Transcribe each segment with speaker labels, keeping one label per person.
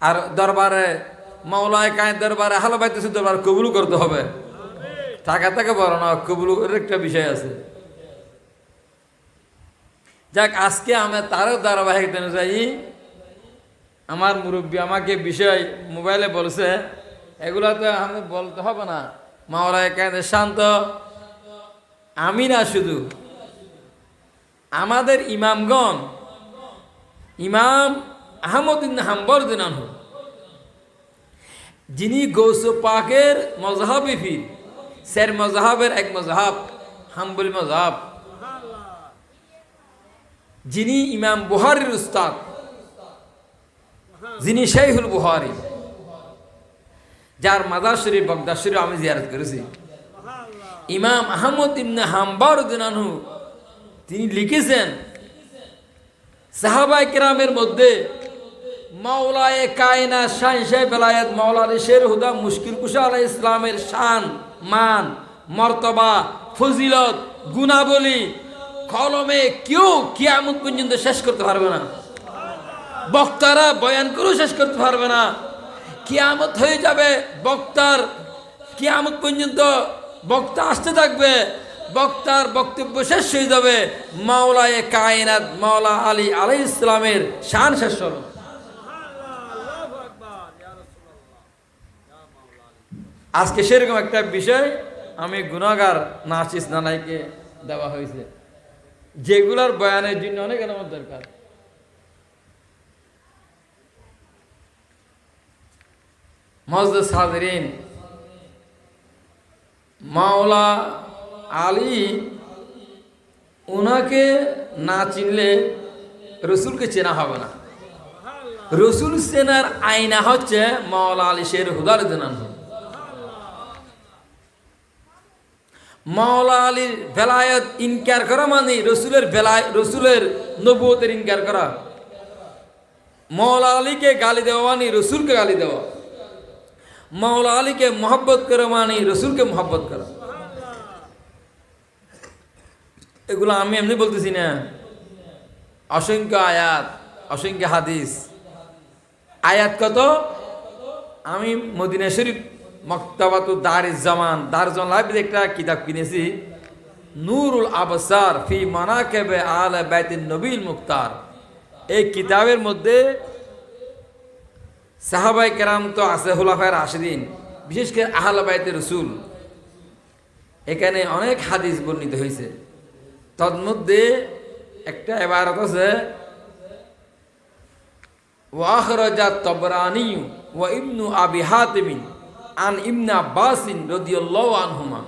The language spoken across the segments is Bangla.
Speaker 1: আর দরবারে মাওলায় কায়ের দরবারে হালো বাইতেছে দরবার কবুল করতে হবে। টাকা থেকে বড় না, কবুলের একটা বিষয় আছে। যাক, আজকে আমি তারও ধারাবাহিক অনুযায়ী আমার মুরব্বী আমাকে বিষয় মোবাইলে বলছে, এগুলো তো আমি বলতে হবে না। মাওলায় কায়েদের শান্ত আমি না, শুধু আমাদের ইমামগণ, ইমাম আহমদ ইবনে হাম্বল দিনানহু, যিনি গৌস পাকের মজহাবি ফির, সের মজহাবের এক মজহাব হাম্বলি মজহাব, যিনি ইমাম বুখারীর উস্তাদ, যিনি শাইখুল বুখারী, যার মাজার শরীফ বাগদাদ শরীফ আমি জিয়ারত করেছি, ইমাম আহমদ ইবনে হাম্বল দিনানহু, তিনি লিখেছেন সাহাবায়ে কেরামের মধ্যে মাওলায়ে কায়নাত শান-ই বেলায়েত মাওলা আলী শের হুদা মুশকিল কুশা আলাইহিস সালামের শান, মান, মর্তবা, ফজিলত, গুণাবলী কলমে কেউ কিয়ামত পর্যন্ত শেষ করতে পারবে না। বক্তারা বয়ান করেও শেষ করতে পারবে না। কিয়ামত হয়ে যাবে, বক্তার কিয়ামত পর্যন্ত বক্তা আসতে থাকবে, বক্তার বক্তব্য শেষ হয়ে যাবে, মাওলায়ে কায়নাত মাওলা আলী আলাইহিস সালামের শান শেষ হবে। আজকে সেরকম একটা বিষয় আমি গুনাহগার নাচিস নানাইকে দেওয়া হয়েছে, যেগুলার বয়ানের জন্য অনেক এলামত দরকার। মুআজ্জাজ হাজিরিন, মাওলা আলী, ওনাকে না চিনলে রসুলকে চেনা হবে না। রসুল চেনার আয়না হচ্ছে মাওলা আলী শের হুদার দিনানহু। মাওলা আলীর বেলায়েত ইনকার করা মানে রসুলের নবুয়তের ইনকার করা। মাওলা আলীকে গালি দেওয়া মানে রসুলকে গালি দেওয়া। মাওলা আলীকে মহব্বত করা মানে রসুলকে মহব্বত করা। এগুলো আমি এমনি বলতেছি না, অসংখ্য আয়াত, অসংখ্য হাদিস। আয়াত কত? আমি মদিনা শরীফ মক্তবাতু দারিজ জামান লাইব্রেরি একটা কিতাব কিনেছি, নূরুল আবসার ফি মানাকিবে আলে বাইতিন নবীল মুখতার। এই কিতাবের মধ্যে সাহাবায়ে কেরাম তো আছে, খুলাফায়ে রাশিদিন, বিশেষ করে আহলে বাইতে রাসূল, এখানে অনেক হাদিস বর্ণিত হয়েছে। তন্মধ্যে একটা ইবারত আছে, ওয়া আখরাজা তাবরানী ওয়া ইবনু আবি হাতিম আন ইবনে আব্বাস রাদিয়াল্লাহু আনহুমা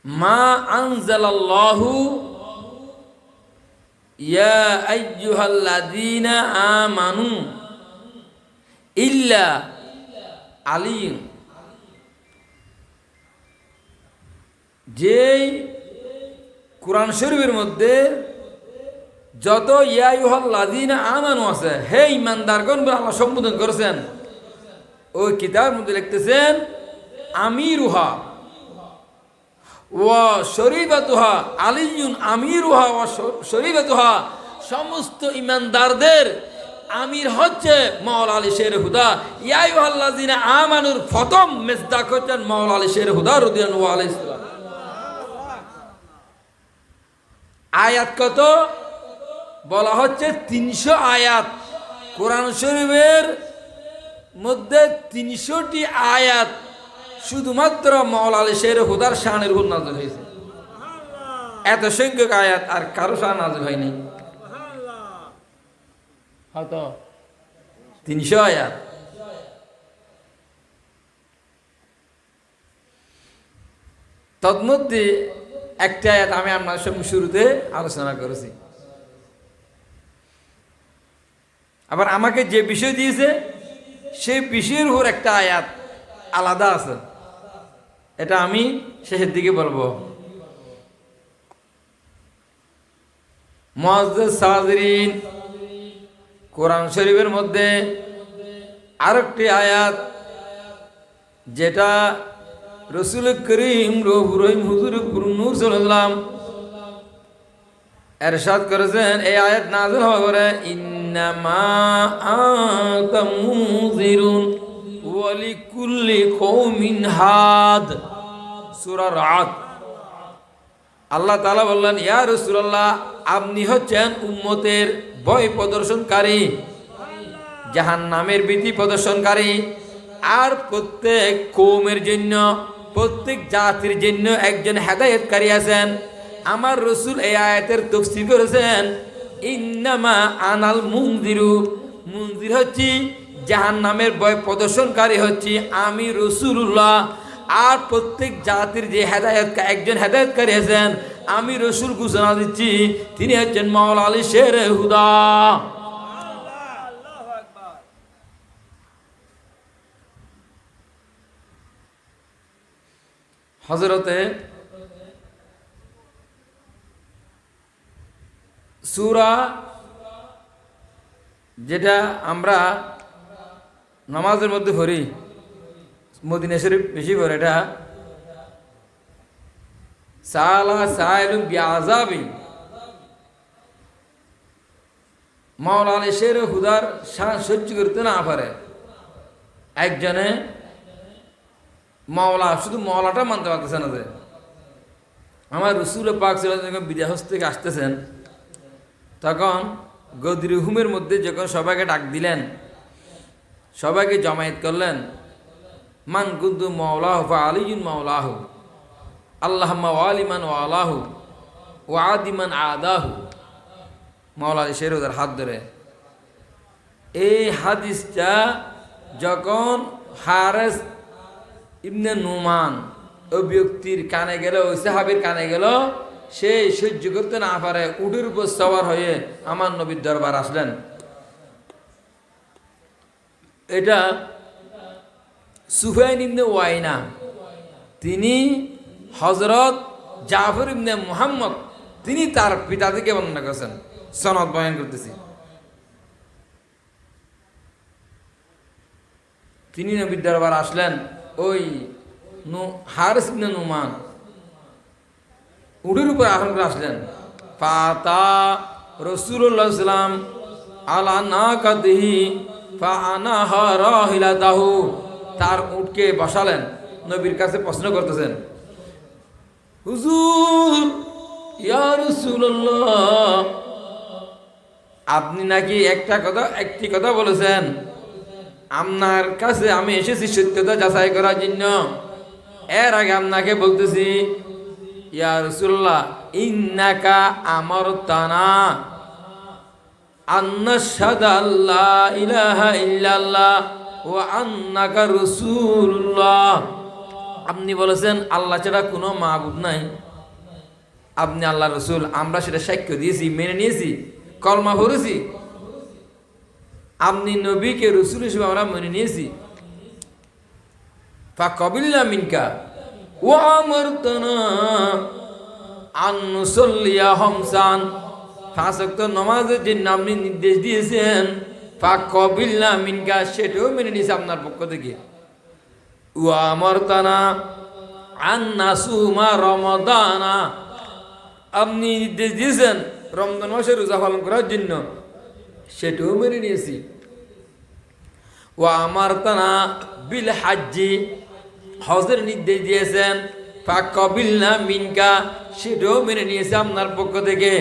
Speaker 1: মা আনজালাল্লাহু ইয়া আইয়ুহাল্লাযীনা আমানু ইল্লা আলী। যে কুরআন শরীফের মধ্যে যত ইয়া আইয়ুহাল্লাযীনা আমানু আছে, হে ঈমানদারগণ বলে আল্লাহ সম্বোধন করেছেন, ওই কিতাবের মধ্যে লিখতেছেন আমিরুহা ওয়া শরীফাতুহা আলিয়ুন আমিরুহা ওয়া শরীফাতুহা, সমস্ত ঈমানদারদের আমির হচ্ছে মাওলা আলী শের হুদা। ইয়া আইয়ুহাল্লাযীনা আমানুর প্রথম মেজদাক হচ্ছেন মাওলা আলী শের হুদা রাদিয়াল্লাহু আলাইহি সাল্লাম। আয়াত কত বলা হচ্ছে? 300 আয়াত। কোরআন শরীফের মধ্যে 300টি আয়াত শুধুমাত্র মাওলা আলী শের হুদার শানের উপর নাযিল হয়েছে। এত সংখ্যক আয়াত আর কারো শান নাযিল হয়নি। হয়তো 300 আয়াত। তন্মধ্যে একটা আয়াত আমি আপনার সঙ্গে শুরুতে আলোচনা করেছি। আবার আমাকে যে বিষয় দিয়েছে সেই বিষয়ের উপর একটা আয়াত আলাদা আছে, এটা আমি শেষের দিকে বলবো। মুআজ্জাজ হাজিরিন, কোরআন শরীফের মধ্যে আরেকটি আয়াত যেটা রাসূল করিম রহিম হুজুর নূর সাল্লাল্লাহু এরশাদ করেছেন এই আয়াত নাযিল হওয়ার পরে ইন্নামা আনতা মুযিরুন ওয়া লিকুল্লি কওমিন হাদ, সূরা রাদ। আল্লাহ তাআলা বললেন, ইয়া রাসূলুল্লাহ, আপনি হচ্ছেন উম্মতের ভয় প্রদর্শনকারী, জাহান্নামের ভীতি প্রদর্শনকারী, আর প্রত্যেক কওমের জন্য, প্রত্যেক জাতির জন্য একজন হেদায়েতকারী আছেন। আমার রসুল এই আয়াতের তাফসীর করেছেন, ইন্নামা আনাল মুনজিরু, মুনজির হচ্ছি জাহান্নামের ভয় প্রদর্শনকারী হচ্ছি আমি রাসূলুল্লাহ, আর প্রত্যেক জাতির যে একজন হেদায়েতকারী আছেন আমি রসুল ঘোষণা দিচ্ছি, তিনি হচ্ছেন মাওলা আলী শের হুদা। হযরতে সূরা যেটা আমরা নামাজের মধ্যে পড়ি, মদিনা শরীফ বেশি পড়ে, এটা সালা সাইলুম বিআযাবি, মাওলা আলী শের হুদার শান সহ্য করতে না পারে একজনে মাওলা, শুধু মাওলাটা মানতে পারতেছে না। যে আমার রাসূল পাক সাল্লাল্লাহু আলাইহি ওয়াসাল্লাম বিদেশ থেকে আসতেছেন, তখন গদির হুমের মধ্যে যখন সবাইকে ডাক দিলেন, সবাইকে জমায়েত করলেন, মান কুনতু মাওলাহু ফা আলিয়ুন মাওলাহু, আল্লাহুম্মা ওয়ালিমান ওয়ালাহু ওয়া আদিমান আদাহু, মাওলা আলী শের হুদার হাত ধরে। এই হাদিসটা যখন হারেস ইবনে নুমান ওই ব্যক্তির কানে গেল, ওই সাহাবীর কানে গেল, সে সহ্য করতে না পারে উটের উপর সওয়ার হয়ে আমার নবীর দরবার আসলেন। এটা সুফিয়ান ইবনে ওয়াইনা, তিনি হযরত জাফর ইবনে মুহাম্মদ, তিনি তার পিতা থেকে বর্ণনা করেছেন, সনদ বয়ান করতেছি। তিনি নবীর দরবার আসলেন, ওই হারিস ইবনে নুমান উটের উপর আরোহণ করে আসলেন। ফাতা রাসূলুল্লাহ সাল্লাল্লাহু আলাইহি ওয়াসাল্লাম আলা নাকাতিহি ফাআনাহা রাহিলাতাহু, তার উটকে বসালেন, নবীর কাছে প্রশ্ন করতেছেন, হুজুর ইয়া রাসূলুল্লাহ, আপনি নাকি একটি কথা বলেছেন, আপনার কাছে আমি এসেছি সত্যতা যাচাই করার জন্য। এর আগে আপনাকে বলতেছি, ইয়া রাসূলুল্লাহ, ইন্নাকা আমারতানা আন্নাশহাদা আল্লা ইলাহা ইল্লাল্লাহ ওয়া আন্নাকা রাসূলুল্লাহ, আপনি বলেছেন আল্লাহ ছাড়া কোনো মাবুদ নাই, আপনি আল্লাহ রসুল, আমরা সেটা সাক্ষ্য দিয়েছি, মেনে নিয়েছি, কলমা পড়েছি, আপনি নবীকে রসুল হিসেবে আমরা মেনে নিয়েছি। ফাকাবিলনা মিনকা ওয়া আমারতানা আন নুসাল্লিয়া খামসান, পাঁচ ওয়াক্ত নামাজের জন্য আপনি নির্দেশ দিয়েছেন, ফাকাবিলনা মিনকা, সেটাও মেনে নিয়েছি আপনার পক্ষ থেকে। ওয়া আমারতানা আন নাসুমা রমাদানা, আপনি নির্দেশ দিয়েছেন রমজান মাসে রোজা পালন করার জন্য, সেটাও মেনে নিয়েছি। ওয়া আমারতানা বিল হাজ্জি, হজের নির্দেশ দিয়েছেন, ফাকাবিলনা মিনকা, সেটাও মেনে নিয়েছি আপনার পক্ষ থেকে।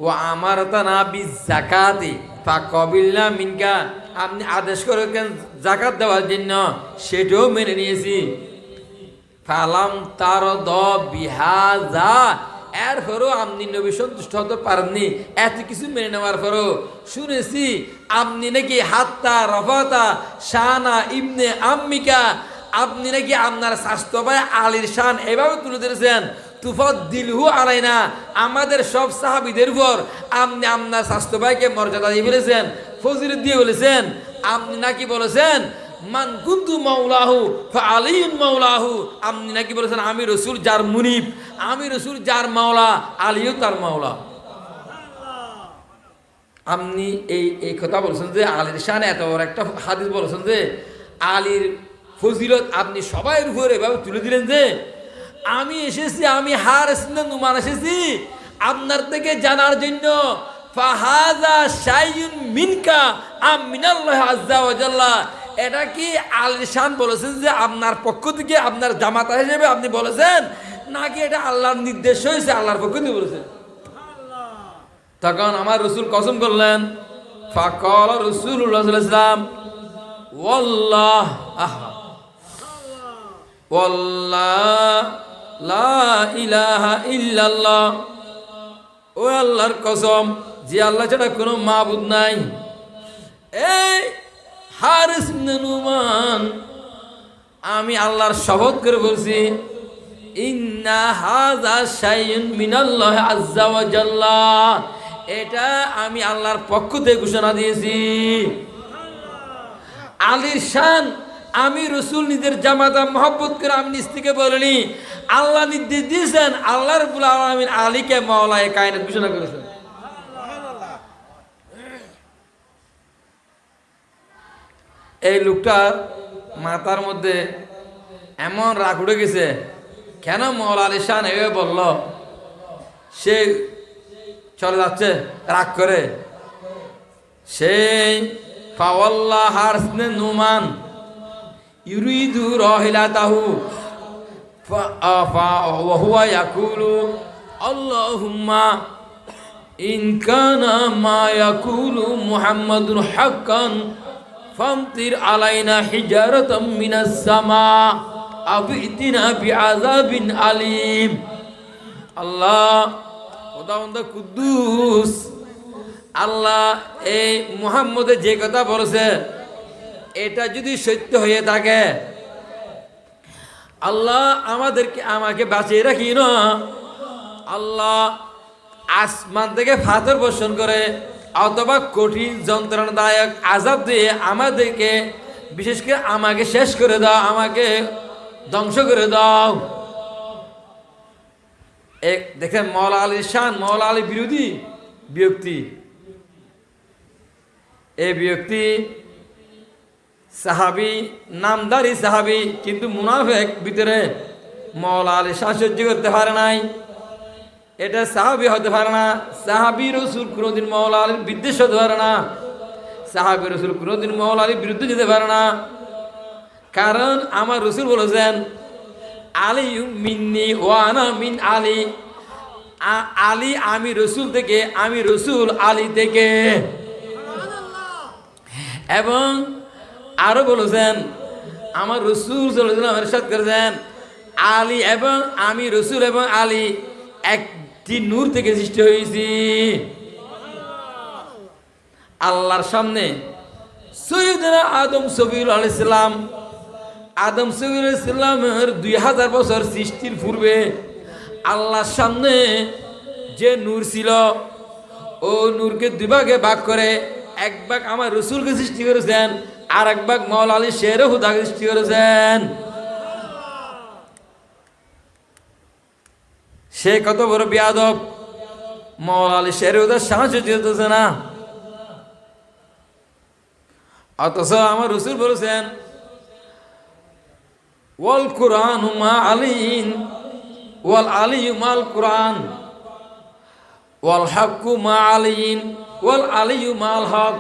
Speaker 1: ওয়া আমারতানা বিজ যাকাতি ফাকাবিলনা মিনকা, আপনি আদেশ করেছেন যাকাত দেওয়ার জন্য, সেটাও মেনে নিয়েছি। ফালাম তারদ বিহাযা, এরপরও আপনি নবী সন্তুষ্ট হতে পারেননি, এত কিছু মেনে নেওয়ার পরও শুনেছি আপনি নাকি হাত্তা রফাতা শানা ইবনে আম্মিকা, আপনি নাকি আপনার স্বাস্থ্য ভাই আলীর শান এভাবে তুলে ধরেছেন, তুফাদ্দিলহু আলাইনা, আমাদের সব সাহাবীদের উপর আপনি আপনার স্বাস্থ্য ভাইকে মর্যাদা দিয়ে ফেলেছেন, ফজিলত দিয়ে বলেছেন। আপনি নাকি বলেছেন মান কুনতু মাওলাহু ফা আলীয়ুন মাওলাহু, আপনি নাকি বলেছেন আমি রসুল যার মুনিব, আমি রসুল যার মাওলা, আলীও তার মাওলা। আপনি এই কথা বলছেন যে আলীর শান এত বড় একটা হাদিস বলেছেন যে আলীর ফজিলত আপনি সবাইয়ের উপর এভাবে তুলে দিলেন যে আমি এসেছি, আমি হারিস ইবনে নুমান এসেছি, আপনার থেকে জানার জন্য ফাহাজা শাইউন মিনকা আম মিনাল্লাহি আযজা ওয়া জাল্লা, এটা কি আলীর শান বলেছেন যে আপনার পক্ষ থেকে আপনার জামাতা হিসেবে আপনি বলেছেন, নাকি এটা আল্লাহর নির্দেশ হয়েছে আল্লাহর পক্ষ থেকে বলেছেন? তখন আমার রসুল কসম করলেন, ফাকাল রাসূলুল্লাহ সাল্লাল্লাহু আলাইহি ওয়াসাল্লাম ওয়াল্লাহ ওয়াল্লাহ লা ইলাহা ইল্লাল্লাহ, ও আল্লাহর কসম, যে আল্লাহ ছাড়া কোনো মাবুদ নাই। এই হারিস ইবনে নুমান, আমি আল্লাহর শপথ করে বলছি, ইন্না হাযা শাইউন মিনাল্লাহি আযজা ওয়া জাল্লা, এটা আমি আল্লাহর পক্ষ থেকে ঘোষণা দিয়েছি। আলীর শান আমি রসুল নিজের জামাতা মহব্বত করে আমি নিজ থেকে বলিনি, আল্লাহ নির্দেশ দিয়েছেন, আল্লাহ রাব্বুল আলামিন আলীকে মাওলায়ে কায়নাত ঘোষণা করেছেন। এই লোকটার মাথার মধ্যে এমন রাগ উঠে গেছে, কেন মওলা আলী শান এভাবে বলল? সে চলে যাচ্ছে রাগ করে। সেই ফাওয়াল্লাহ হারিস ইবনে নুমান ইউরিদু রাহিলাতাহু ওয়া হুয়া ইয়াকুলু আল্লাহুম্মা ইন কানা মা ইয়াকুলু মুহাম্মাদুন হাক্কান ফামতির আলাইনা হিজারাতাম মিনাস সামা আবিতিনা বিআযাবিন আলিম। আল্লাহ খোদাবন্দ কুদ্দুস, আল্লাহ এই মুহাম্মদে যে কথা বলেছে এটা যদি সত্য হয়ে থাকে, আল্লাহ আমাকে বাঁচিয়ে রাখি না, আল্লাহ আসমান থেকে পাথর বর্ষণ করে অথবা কঠিন যন্ত্রণাদায়ক আযাব দিয়ে আমাদেরকে, বিশেষ করে আমাকে শেষ করে দাও, আমাকে ধ্বংস করে দাও। দেখেন মওলা আলীর শান, মওলা আলী বিরোধী ব্যক্তি। এই ব্যক্তি সাহাবি, নামদারি সাহাবি, কিন্তু মুনাফিক ভিতরে মওলা আলী শান সহ্য করতে পারে নাই। এটা সাহাবি হতে পারে না। সাহাবি রসুল কোনোদিন মওলা আলীর বিদ্বেষ হতে পারে না। সাহাবি রসুল কোনোদিন মওলা আলীর বিরুদ্ধে যেতে পারে না, কারণ আমার রসুল বলেছেন আলী মিন্নি ওয়া আনা মিন আলী, আলী আমি রসুল থেকে, আমি রসুল আলী থেকে। এবং আরো বলেছেন আমার রসুল সাল্লাল্লাহু আলাইহি ওয়াসাল্লাম ইরশাদ করেছেন, আলী এবং আমি রসুল এবং আলী একটি নূর থেকে সৃষ্টি হয়েছি। আল্লাহর সামনে সৈয়দনা আদম সফিউল আলাইহিস সালাম, আদম সফিউল আলাইহিস সালামের 2000 বছর সৃষ্টির পূর্বে আল্লাহর সামনে যে নূর ছিল, ও নূরকে দুই ভাগে ভাগ করে এক ভাগ আমার রসুলকে সৃষ্টি করেছেন, আর এক ভাগ মওলা আলী শের হুদাকে সৃষ্টি করেছেন। সে কত বড় বেয়াদব, মওলা আলী শের হুদার সাহস দিতেছে না, অথচ আমার রসুল বলেছেন ওয়াল কুরআন মা আলীন ওয়াল আলিয়্যু মাল কুরআন ওয়াল হাক্কু মা আলীন ওয়াল আলিয়্যু মাল হক।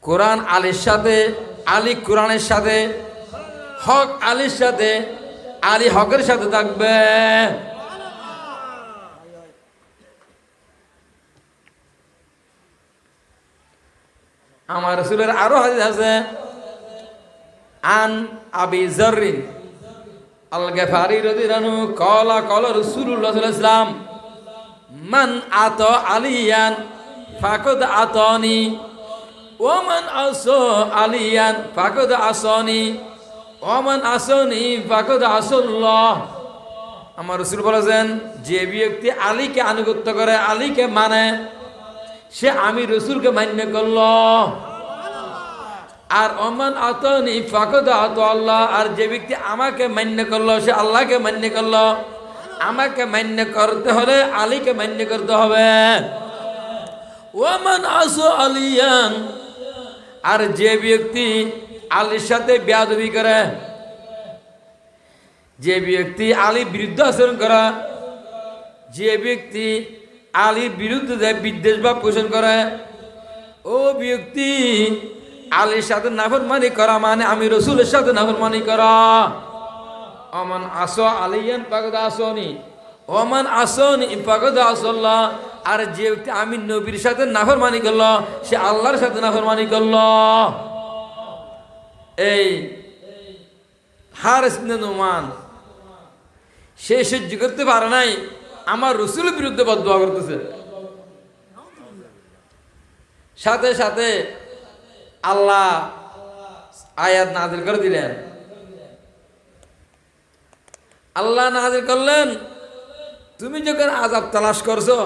Speaker 1: কোরআন আলীর সাথে, আলী কোরআনের সাথে, হক আলীর সাথে, আলী হকের সাথে থাকবে। আমার রাসূলের আরো হাদিস আছে, আন আবি যাররিন আল গাফারি রাদিয়াল্লাহু আনহু ক্বালা ক্বালা রাসূলুল্লাহ সাল্লাল্লাহু আলাইহি ওয়াসাল্লাম মান আতা আলিয়ান ফাকাদ আতানি ওয়া মান আসা আলিয়ান ফাকাদ আসানি ওয়া মান আসানি ফাকাদ আসাল্লাহ। আমার রাসূল বলেছেন, যে ব্যক্তি আলীকে আনুগত্য করে, আলীকে মানে, সে আমি রসুলকে মান্য করল। আর ওমান আতানি ফাকাদ আতা আল্লাহ, আর যে ব্যক্তি আমাকে মান্য করলো সে আল্লাহকে মান্য করলো। আমাকে মান্য করতে হলে আলীকে মান্য করতে হবে। ওমান আসা আলিয়ান, আর যে ব্যক্তি আলীর সাথে বেয়াদবি করে, যে ব্যক্তি আলীর বিরুদ্ধে আচরণ করে, যে ব্যক্তি আলীর বিরুদ্ধে বিদ্বেষ ভাব পোষণ করে, ও ব্যক্তি আলীর সাথে নাফরমানি করা মানে আমি রসুলের সাথে নাফরমানি করা। অমান আসো আলিয়ান পাগদা আসনি, ওমান আসনি পাগদা আসল্লাহ। আর যে ব্যক্তি আমি নবীর সাথে নাফরমানি করলো সে আল্লাহর সাথে নাফরমানি করলো। এই হারিস ইবনে নুমান সে সহ্য করতে পারে নাই, আমার রসুলের বিরুদ্ধে বদদুয়া করতেছে। সাথে সাথে আল্লাহ আয়াত নাযিল করে দিলেন। আল্লাহ নাযিল করলেন, তুমি যখন আযাব তালাশ করছো,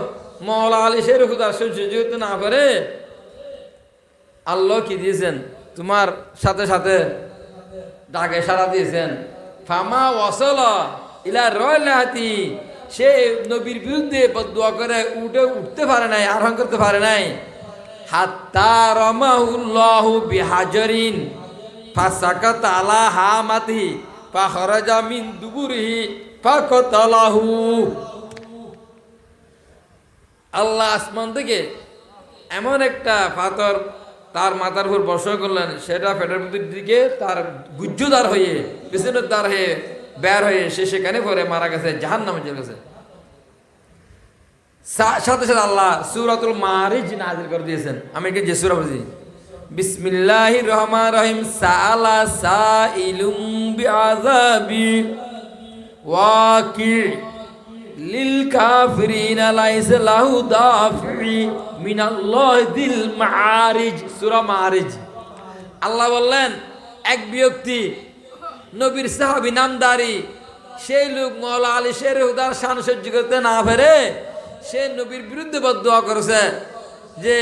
Speaker 1: মাওলা আলী শের খুদা সহ্য যেহেতু না পারে, আল্লাহ কি দিয়েছেন তোমার সাথে সাথে ডাকে সাড়া দিয়েছেন। ফামা ওয়াসালা ইলা রাইলাতি, সে নবীর বিরুদ্ধে বদদুয়া করে উঠতে পারে নাই, আরোহণ করতে পারে নাই। হাত্তা রামাহুল্লাহু বিহাজারিন ফাসাকাতা আলা হামাতি ফাখরাজা মিন দুবুরিহি ফাকাতালাহু। আল্লাহ আসমান থেকে এমন একটা পাথর তার মাথার উপর বর্ষণ করলেন, সেটা পেটের ভিতর দিকে তার গুজ্জুদার হয়ে পিছনের দ্বার হয়ে বের হয়ে সে সেখানে পরে মারা গেছে, জাহান্নামে চলে গেছে। সাথে সাথে আল্লাহ সূরাতুল মারিজ নাযিল করে দিয়েছেন। আমি কি যে সূরা বলছি, বিসমিল্লাহির রহমানির রহিম, সাআলা সাইলুম বিআযাবি ওয়াকি লিল কাফিরিনা লাইসা লাহু দাফি মিনাল্লাহি দিল মাআরিজ। সূরা মাআরিজ। আল্লাহ বললেন, এক ব্যক্তি নবীর সাহাবী নামদারি, সেই লোক মাওলা আলী শের হুদার শান সহ্য করতে না পারে সে নবীর বিরুদ্ধে বদদুয়া করেছে, যে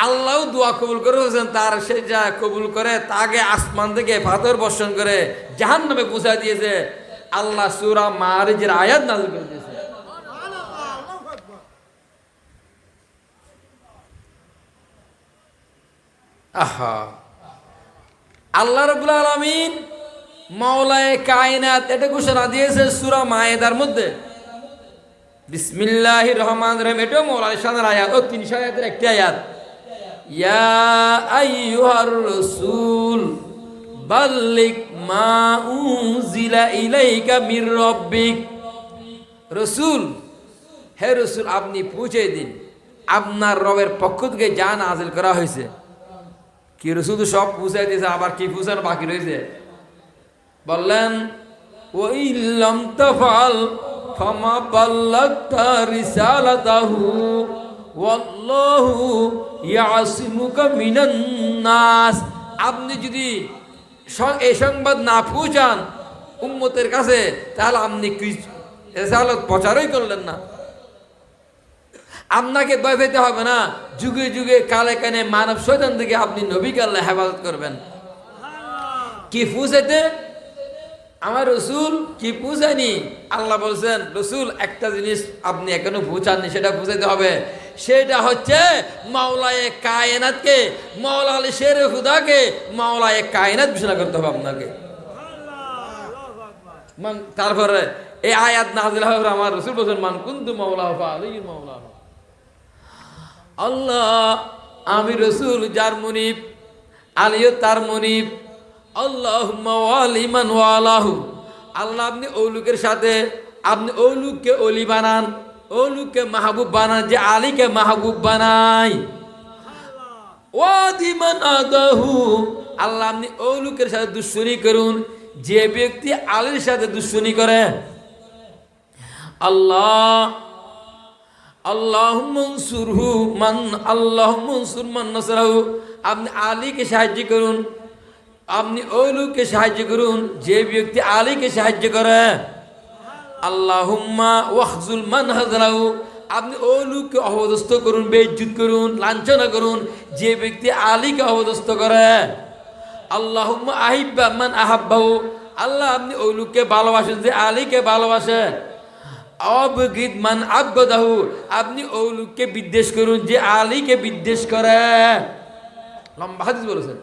Speaker 1: আল্লাহ দোয়া কবুল করেছেন তার, সে যা কবুল করে তাকে আসমান থেকে পাথর বর্ষণ করে জাহান্নামে পৌঁছা দিয়েছে। আল্লাহ সূরা মাআরিজের আয়াত নাযিল করে দিয়েছে। আহা, আল্লাহ রাব্বুল আলামিন মাওলায়ে কায়নাত এটা ঘোষণা দিয়েছে সূরা মায়েদার মধ্যে। বিসমিল্লাহির রহমানির রহিম, এটাও মাওলা আলী শানের আয়াত, ও 300 আয়াতের একটি আয়াত। ইয়া আইয়ুহার রাসূল বাল্লিগ মা উনজিলা ইলাইকা মির রাব্বিক। রসুল, হে রসুল আপনি পৌঁছে দিন আপনার রবের পক্ষ থেকে যা নাযিল করা হয়েছে। কি রসুল তো সব পৌঁছে দিয়েছে, আবার কি পৌঁছানো বাকি রয়েছে? বললেন, ওয়া ইল্লাম তাফআল ফামা বাল্লাগতা রিসালাতাহু ওয়াল্লাহু ইয়াসিমুকা মিনান নাস। আপনি যদি এই সংবাদ না পৌঁছান উম্মতের কাছে, তাহলে আপনি রিসালাত প্রচারই করলেন না। আপনাকে ভয় পেতে হবে না, যুগে যুগে কালে কানে মানব শয়তান থেকে আপনি নবীকে আল্লাহ হেফাজত করবেন। কি পৌঁছাইতে? আমার রসুল কি পৌঁছায়নি? আল্লাহ বলছেন, রসুল একটা জিনিস আপনি এখনো পৌঁছাননি, সেটা পৌঁছাইতে হবে। সেটা হচ্ছে মাওলায়ে কায়নাতকে, মাওলা আলী শের খুদাকে মাওলায়ে কায়নাত ঘোষণা করতে হবে আপনাকে। তারপরে এই আয়াত নাযিল হয়, আমার রসুল বলছেন, মান কুনতু মাওলাহু ফাআলিয়্যুল মাওলাহু। আল্লাহ আমি রসুল যার মুনিব, আলীও তার মুনিব। আল্লাহুম্মা ওয়ালি মান ওয়ালাহু। আল্লাহ আপনি ওলুকের সাথে, আপনি ওলুককে অলি বানান, ওলুককে মাহবুব বানান, যে আলীকে মাহবুব বানাই। ওয়াদি মান আদাহু। আল্লাহ আপনি ওলুকের সাথে দুশ্মনী করুন, যে ব্যক্তি আলীর সাথে দুশ্মনী করে। আল্লাহ আল্লাহুম্মা আনসুরহু মান, আল্লাহুম্মা আনসুর মান নাসরাহু। আপনি আলীকে সাহায্য করুন, আপনি ওই লোককে সাহায্য করুন যে ব্যক্তি আলীকে সাহায্য করে। আল্লাহুম্মা ওয়াখজুল মান হাযরাহু। আপনি ওই লোককে অপদস্থ করুন, বেইজ্জত করুন, লাঞ্ছনা করুন যে ব্যক্তি আলীকে অপদস্থ করে। আল্লাহুম্মা আহিব্বা মান আহাব্বাহু। আল্লাহ আপনি ওই লোককে ভালোবাসেন যে আলীকে ভালোবাসে। আবগিদ মান আবগদাহু। আপনি ওই লোককে বিদ্বেষ করুন যে আলীকে বিদ্বেষ করে। লম্বা হাদিস বলেছেন।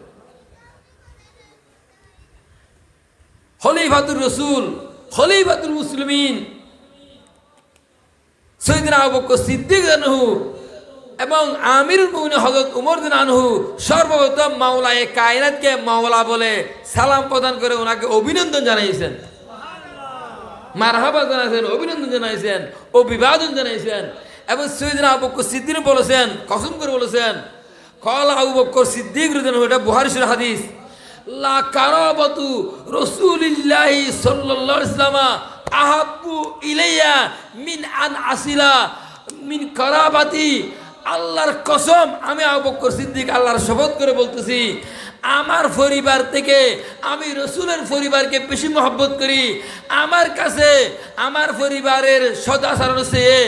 Speaker 1: খলিফাতুর রসুল, খলিফাতুল মুসলিমিন, সৈয়দনা আবু বকর সিদ্দিক আনহু এবং আমিরুল মুমিনিন হযরত উমর বিন আনহু সর্বপ্রথম মাওলায়ে কায়নাতকে মাওলা বলে সালাম প্রদান করে ওনাকে অভিনন্দন জানাইছেন, মারহাবা জানাইছেন, অভিনন্দন জানাইছেন, অভিবাদন জানাইছেন। এবং সৈয়দনা আবু বকর সিদ্দিক বলেছেন, কসম করে বলেছেন, ক্বালা আবু বকর সিদ্দিক রাদিয়াল্লাহু আনহু, এটা বুখারী শরীফের হাদিস, লা কারাবাতু রাসূলিল্লাহি সাল্লাল্লাহু আলাইহি ওয়াসাল্লাম আহাব্বু ইলাইয়া মিন আন আসিলা মিন কারাবাতি। আল্লাহর কসম, আমি আবু বকর সিদ্দিক আল্লাহর শপথ করে বলতেছি, আমার পরিবার থেকে আমি রসুলের পরিবারকে বেশি মহব্বত করি। আমার কাছে আমার পরিবারের সদাচরণ চেয়ে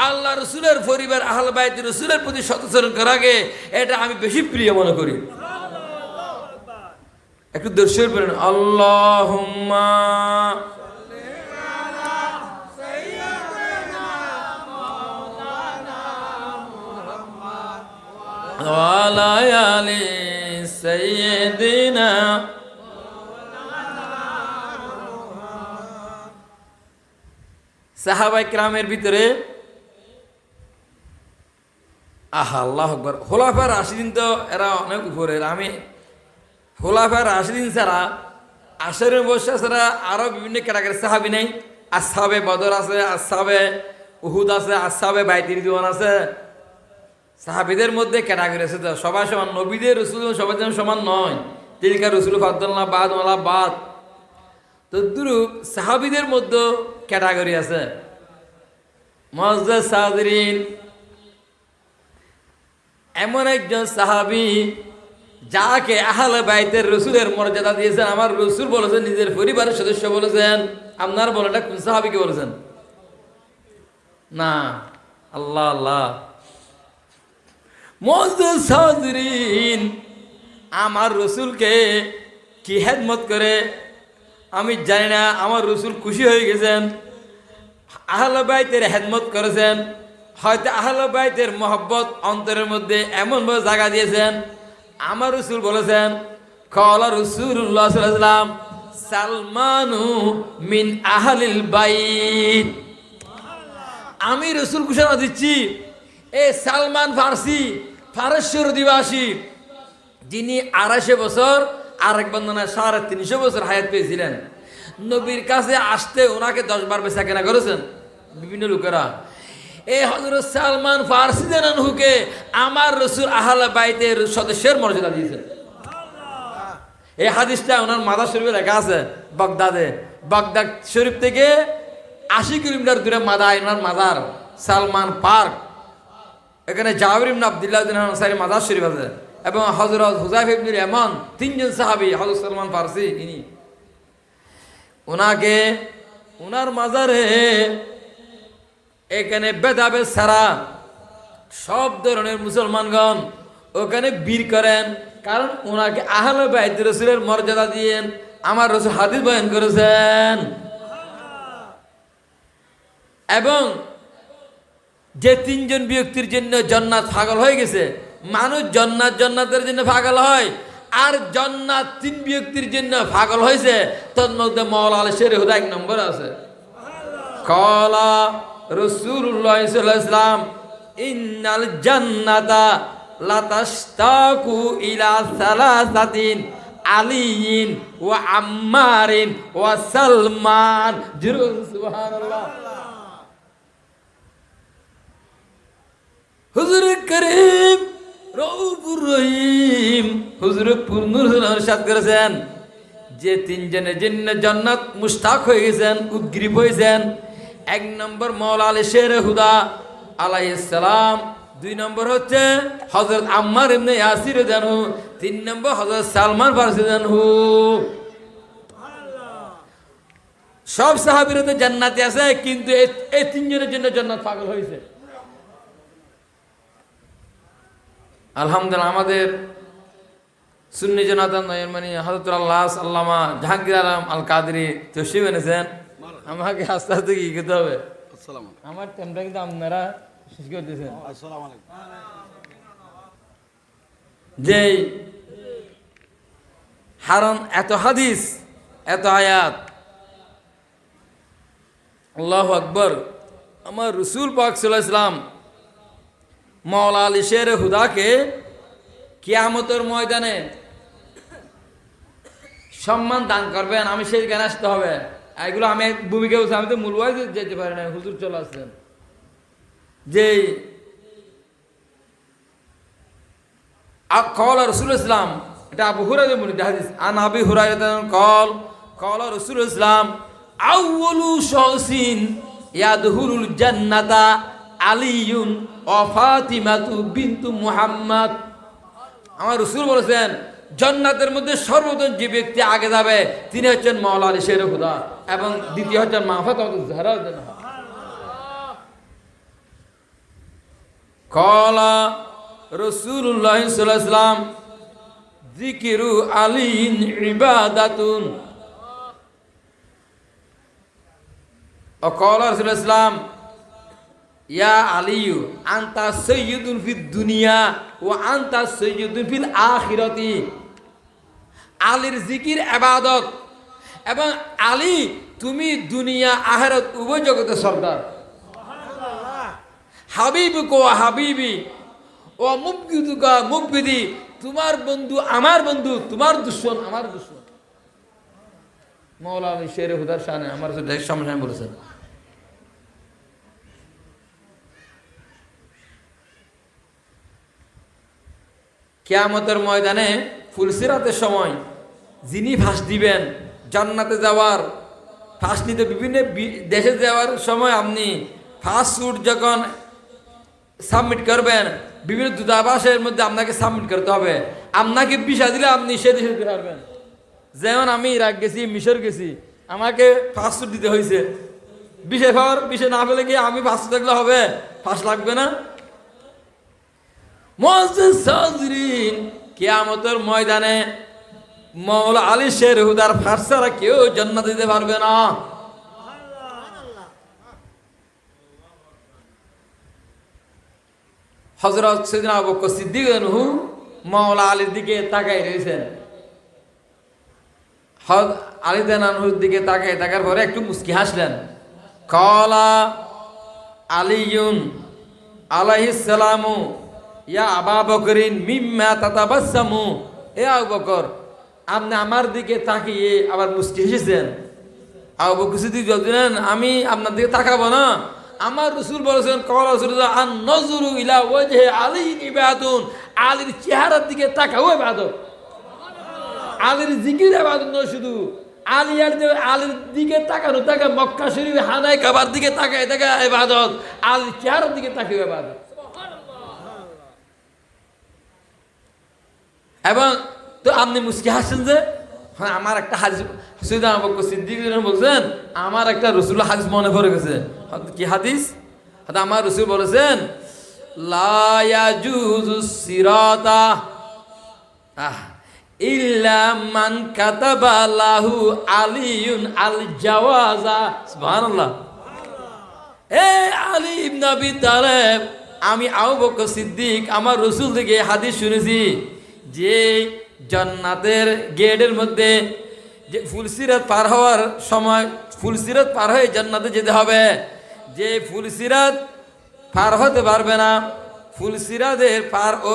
Speaker 1: আল্লাহ রসুলের পরিবার আহলে বাইত রসুলের প্রতি সদাচরণ করাকে এটা আমি বেশি প্রিয় মনে করি। একটু দর্শক বলেন আল্লাহুম্মা ওয়ালা আলি সাইয়্যিদিনা। সাহাবায়ে কিরামের ভিতরে আল্লাহু আকবার, খোলাফায়ে রাশিদিন তো এরা অনেক উপরের। আমি খোলাফায়ে রাশিদিন ছাড়া, আশারে মুবাশশির ছাড়া আরো বিভিন্ন ক্যাটাগরি সাহাবী নেই। আসহাবে বদর আছে, আসহাবে উহুদ আছে, আসহাবে বাইতুর রিদওয়ান আছে। সাহাবীদের মধ্যে ক্যাটাগরি আছে, তো সবাই সমান। নবীদের রসুল সবাই যেন সমান নয়। তিলকা রসুল ফাদ্দাল্লাহ বাদ ওয়ালা বাদ। তো দুরূপ সাহাবীদের মধ্যে ক্যাটাগরি আছে। মুআজ্জাজ সাদরিন এমন একজন সাহাবী যাকে আহলে বাইতের রসুলের মর্যাদা দিয়েছেন। আমার রসুল বলেছেন, নিজের পরিবারের সদস্য বলেছেন। আপনার বলেনটা কোন সাহাবীকে বলেছেন? না, আল্লাহ আল্লাহ। মুআজ্জাজ সাদরিন আমার রসুলকে কি খেদমত করে আমি জানি না। আমার রসুল খুশি হয়ে গেছেন, আহলে বাইতের খেদমত করেছেন। হয়তো আহলে বাইতের মহব্বত অন্তরের মধ্যে এমনভাবে জায়গা দিয়েছেন। আমার রসুল বলেছেন, ক্বালা রাসূলুল্লাহ সাল্লাল্লাহু আলাইহি ওয়াসাল্লাম সালমানু মিন আহলিল বাইত। আমি রসুল ঘোষণা দিচ্ছি, এ সালমান ফার্সি, ফারস্যের অধিবাসী, যিনি 250 বছর, আরেক বর্ণনায় 350 বছর হায়াত পেয়েছিলেন। নবীর কাছে আসতে ওনাকে 10 বার বেচা কেনা করেছেন বিভিন্ন লোকেরা। এই হযরত সালমান ফার্সি জানানহুকে আমার রসুল আহলে বাইতের সদস্যের মর্যাদা দিয়েছেন। এই হাদিসটা ওনার মাদার শরীফে লেখা আছে বাগদাদে। বাগদাদ শরীফ থেকে 80 কিলোমিটার দূরে মাদায় ওনার মাদার, সালমান পার্ক। এখানে জাবির ইবনে আব্দুল্লাহ আনসারী মাদার শরীফ আছে। এবং হযরত হুযায়ফা ইবনে ইয়ামান, 3 জন সাহাবী, হযরত সালমান ফার্সি ইনি। ওনাকে ওনার মাজারে এখানে ভেদাভেদ ছাড়া সব ধরনের মুসলমানগণ ওখানে বীর করেন, কারণ ওনাকে আহলে বাইত রাসূলের মর্যাদা দিয়েন। আমার রাসূল হাদিস বয়ান করেছেন। এবং যে 3 জন ব্যক্তির জন্য জান্নাত পাগল হয়ে গেছে, মানুষ জান্নাতের জন্য পাগল হয়, আর জান্নাত 3 ব্যক্তির জন্য পাগল হয়েছে, তার মধ্যে মাওলা আলী শের হুদা 1 নম্বর আছে। ক্বালা রাসূলুল্লাহ সাল্লাল্লাহু আলাইহি ওয়াসাল্লাম ইন্নাল জান্নাতা লাতাশতাকু ইলা সালাসাতিন আলিয়িন ওয়া আম্মারিন ওয়া সালমান। সুবহানাল্লাহ। হুজুর করিম রউফুর রহিম হুজুর পূর্ণুর ইরশাদ করেছেন, যে 3 জনের জন্য জান্নাত মুশতাক হয়ে গেছেন, উদ্গ্রীব হয়েছেন। 1 নম্বর মাওলা আলী শের হুদা আলাইহিস সালাম, 2 নম্বর হচ্ছে হযরত আম্মার ইবনে ইয়াসির রাদিয়াল্লাহু আনহু, 3 নম্বর হযরত সালমান ফারসি রাদিয়াল্লাহু আনহু। সব সাহাবীরা তো জান্নাতে আছে, কিন্তু এই 3 জনের জন্য জান্নাত পাগল হয়েছে। আলহামদুলিল্লাহ, আমাদের সুন্নি জনাতান নয়নমণি হযরতুল আল্লাহ আল্লামা জাহাঙ্গীর আলম আল কাদরি তশরিফ এনেছেন। আমাকে আস্তে আস্তে কি করতে হবে, আমার টাইমটা কিন্তু আপনারা শেষ করে দিয়েছেন। যে হারন এত হাদিস, এত আয়াত, আল্লাহু আকবার। আমার রসুল পাক সাল্লাল্লাহু আলাইহি ওয়াসাল্লাম মাওলা আলী শের হুদাকে কিয়ামতের ময়দানে সম্মান দান করবেন, আমি সেইখানে আসতে হবে। এগুলো আমি ভূমিকা বলছি, আমি তো মূল ওয়াইজে যেতে পারি না, হুজুর চলে আসছেন। যে কওলা রাসূলুল্লাহ ইসলাম, এটা আবু হুরায়রা বর্ণিত হাদিস, আন আবি হুরায়রা কল কওলা রাসূলুল্লাহ ইসলাম আউয়ালু শাখসিন ইয়াদখুলুল জান্নাতা আলিয়ুন ওয়া ফাতিমাতু বিনতু মুহাম্মদ। আমার রাসূল বলেছেন জান্নাতের মধ্যে সর্বপ্রথম যে ব্যক্তি আগে যাবে তিনি হচ্ছেন মাওলা আলী শের খুদা, এবং দ্বিতীয় হচ্ছেন মা ফাতিমাতুজ জাহরা। কওলা রাসূলুল্লাহ সাল্লাল্লাহু আলাইহি ওয়াসাল্লাম যিকিরু আলিন ইবাদাতুন। ও কওলা রাসূলুল্লাহ ইসলাম ইয়া আলিয়ু আনতা সাইয়্যিদুন ফিদ দুনিয়া ওয়া আনতা সাইয়্যিদুন ফিল আখিরাতি। আলীর জিকির ইবাদত, এবং আলী তুমি দুনিয়া আখিরাত উভয় জগতে সরদার। হাবিবুকা হাবিবি ও মুবগিদুকা মুবগিদি, তোমার বন্ধু আমার বন্ধু, তোমার দুশমন আমার দুশমন। মাওলা আলী শের হুদার শানে আমার সামনে বলেছেন। কিয়ামতের ময়দানে ফুলসিরাতের সময় যিনি ফাঁস দিবেন জান্নাতে যাওয়ার, ফাঁস নিতে বিভিন্ন দেশে যাওয়ার সময় আপনি ফার্স্ট ফুড যখন সাবমিট করবেন বিভিন্ন দূতাবাসের মধ্যে আপনাকে সাবমিট করতে হবে। আপনাকে ভিসা দিলে আপনি সে দেশে যেতে পারবেন। যেমন আমি ইরাক গেছি, মিশর গেছি, আমাকে ফার্স্ট ফুড দিতে হয়েছে। বিষে না পেলে গিয়ে আমি ফার্স্ট থাকলে হবে, ফার্স্ট লাগবে না। কিয়ামতের ময়দানে মাওলা আলী শের হুদার ফাঁস ছাড়া কেউ জান্নাতে দিতে পারবে না। হযরত সাইয়েদনা আবু বকর সিদ্দিক রাদিয়াল্লাহু মাওলা আলীর দিকে তাকাই রয়েছেন। আলী রাদিয়াল্লাহুর দিকে তাকাই থাকার পরে একটু মুস্কি হাসলেন। ক্বালা আলিয়ুন আলাইহিস সালামু ইয়া আবু বকরিন মিম্মা তাতাবাসসামু। এ আবু বকর, আপনি আমার দিকে তাকিয়ে আবার মুস্কি হেসেছেন। আবু বকর সিদ্দিক বললেন আমি আপনার দিকে তাকাবো না, আমার রাসূল বলেছেন ক্বালা রাসূলুল্লাহ আন নজরু ইলা ওয়াজহি আলী ইবাদুন, আলীর চেহারার দিকে তাকাও ইবাদত। আলীর জিকির ইবাদত নয় শুধু, আলীর দিকে তাকানো তাকা মক্কা শরীফ হানায় কাবার দিকে তাকায় তাকা ইবাদত, আলীর চেহারার দিকে তাকিয়ে ইবাদত। এবং তো আপনি মুস্কি হাসছেন যে, হ্যাঁ আমার একটা হাদিস সাইয়েদনা আবু বকর সিদ্দিক বলছেন আমার একটা রাসূলুল্লাহ হাদিস মনে পড়ে গেছে। কি হাদিস? আমার রাসূল বলেছেন লা ইয়াজুজুস সিরাতা ইল্লা মান কাতাবা লাহু আলিয়ুন আল জাওয়াজা। সুবহানাল্লাহ। এ আলী ইবনে আবি তালেব, আমি আবু বকর সিদ্দিক আমার রাসূল থেকে হাদিস শুনেছি যে জান্নাতের গেটের মধ্যে যে ফুলসিরাত পার হওয়ার সময়, ফুলসিরাত পার হয়ে জান্নাতে যেতে হবে। যে ফুলসিরাত পার হতে পারবে না, ফুলসিরাতের পার ও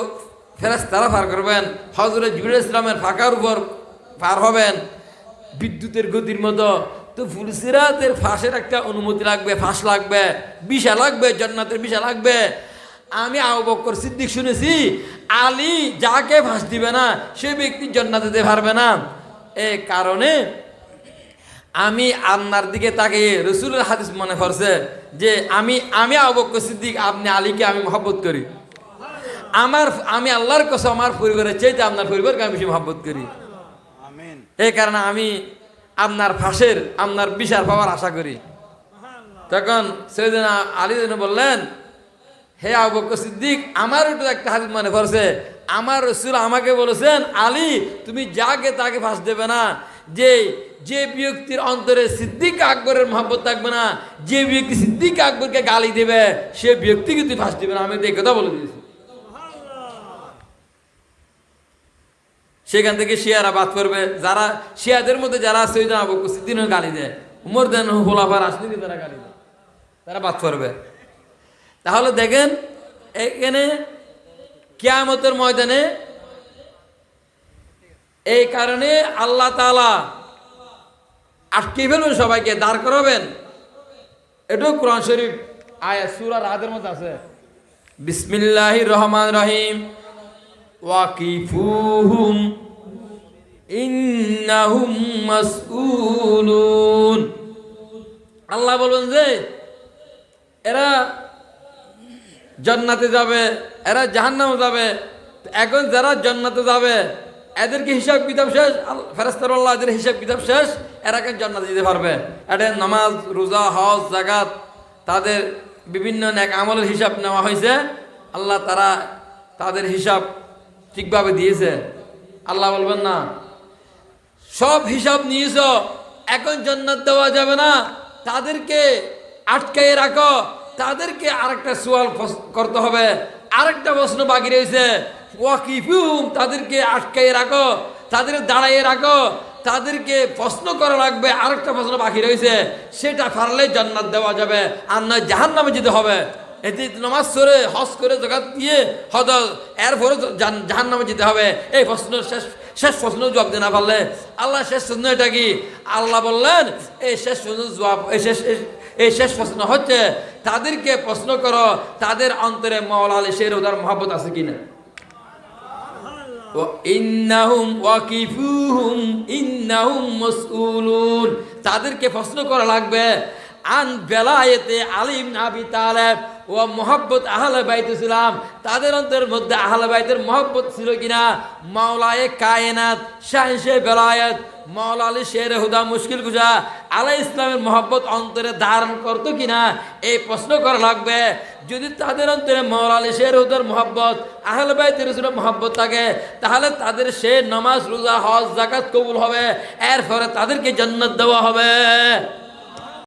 Speaker 1: ফেরেশতারা পার করবেন। হযরত জিবরাইল ইসলামের ফাঁকার উপর পার হবেন বিদ্যুতের গতির মতো। তো ফুলসিরাতের ফাঁসের একটা অনুমতি লাগবে, ফাঁস লাগবে, ভিসা লাগবে, জান্নাতের ভিসা লাগবে। আমি আবু বকর সিদ্দিক শুনেছি আলী যাকে ফাঁস দিবে না সে ব্যক্তি জান্নাতে যেতে পারবে না। এই কারণে আমি আপনার দিকে তাকিয়ে রাসূলের হাদিস মনে পড়ছে যে আমি আবু বকর সিদ্দিক, আপনি আলীকে আমি মহব্বত করি। আমি আল্লাহর কসম আমার পরিবারের চাইতে আপনার পরিবারকে আমি বেশি মহব্বত করি। আমিন। এই কারণে আমি আপনার ফাঁসের, আপনার বিচার পাওয়ার আশা করি। তখন সাইয়েদনা আলী বললেন হে আবু বকর সিদ্দিক, আমার একটু একটা হাদিস মনে পড়ছে, আমার রাসূল আমাকে বলেছেন আলী তুমি যাকে তাকে ফাঁস দেবে না। যে ব্যক্তির অন্তরে সিদ্দিক আকবরের মহব্বত থাকবে না, যে ব্যক্তি সিদ্দিক আকবরকে গালি দেবে সে ব্যক্তিকে তুই ফাঁস দিবে না। আমি তো এই কথা বলে দিয়েছি। সেখান থেকে শিয়ারা বাদ করবে, যারা শিয়াদের মধ্যে যারা আছে ওই আবু বকর সিদ্দিককে গালি দেয়, উমর দেন খোলাফার আসলে তারা গালি দেয়। তারা বাদ পড়বে। তাহলে দেখেন এখানে কিয়ামতের ময়দানে এই কারণে আল্লাহ তাআলা আটকে ফেলবেন, সবাইকে দাঁড় করাবেন। এটাও কোরআন শরীফ আয়াত সূরা রাদের মধ্যে আছে। বিসমিল্লাহির রহমানির রহিম ওয়াকিফুহুম ইন্নাহুম মাসউলুন। আল্লাহ বলবেন যে এরা জান্নাতে যাবে, এরা জাহান্নামে যাবে। এখন যারা জান্নাতে যাবে এদেরকে হিসাব কিতাব শেষ, ফেরেশতারা আল্লাহ এদের হিসাব কিতাব শেষ, এরা কেন জান্নাতে যেতে পারবে? এটা নামাজ, রোজা, হজ, যাকাত, তাদের বিভিন্ন নেক আমলের হিসাব নেওয়া হয়েছে। আল্লাহ তারা তাদের হিসাব ঠিকভাবে দিয়েছে। আল্লাহ বলবেন না, সব হিসাব নিয়েছ, এখন জান্নাত দেওয়া যাবে না, তাদেরকে আটকায়ে রাখো, তাদেরকে আরেকটা সওয়াল করতে হবে, আরেকটা প্রশ্ন বাকি রয়েছে। ওয়াকিফুহুম, তাদেরকে আটকায়ে রাখো, তাদের দাঁড়াইয়ে রাখো, তাদেরকে প্রশ্ন করা লাগবে, আরেকটা প্রশ্ন বাকি রয়েছে, সেটা পারলে জান্নাত দেওয়া যাবে, আর নয় জাহান্নামে যেতে হবে। এতে নামাজ পড়ে হজ করে যাকাত দিয়ে হজ এরপরে জাহান্নামে যেতে হবে। এই প্রশ্ন শেষ প্রশ্ন জবাব দিতে না পারলে আল্লাহ শেষ প্রশ্ন এটা কি? আল্লাহ বললেন এই শেষ প্রশ্ন জবাব, এই শেষ প্রশ্ন হচ্ছে তাদেরকে প্রশ্ন করো তাদের অন্তরে মাওলা আলী শের হুদার মহব্বত আছে কিনা। ইন্নাহুম ওয়াকিফুহুম ইন্নাহুম মাসউলুন, তাদেরকে প্রশ্ন করা লাগবে আন বেলায়েতে আলী ইবনে আবি তালেব ও মোহাব্বত আহলে বাইত ইসলাম, তাদের অন্তরের মধ্যে আহলে বাইতের মহব্বত ছিল কিনা। মাওলায়ে কায়নাত শাহে বেলায়েত মাওলা আলী শের হুদা মুশকিল কুশা আলাই ইসলামের মহব্বত অন্তরে ধারণ করতো কিনা, এই প্রশ্ন করা লাগবে। যদি তাদের অন্তরে মাওলা আলী শের হুদার মহব্বত আহলে বাইতের রাসূলের মহব্বত থাকে, তাহলে তাদের সে নামাজ, রোজা, হজ, যাকাত কবুল হবে, এরপরে তাদেরকে জান্নাত দেওয়া হবে।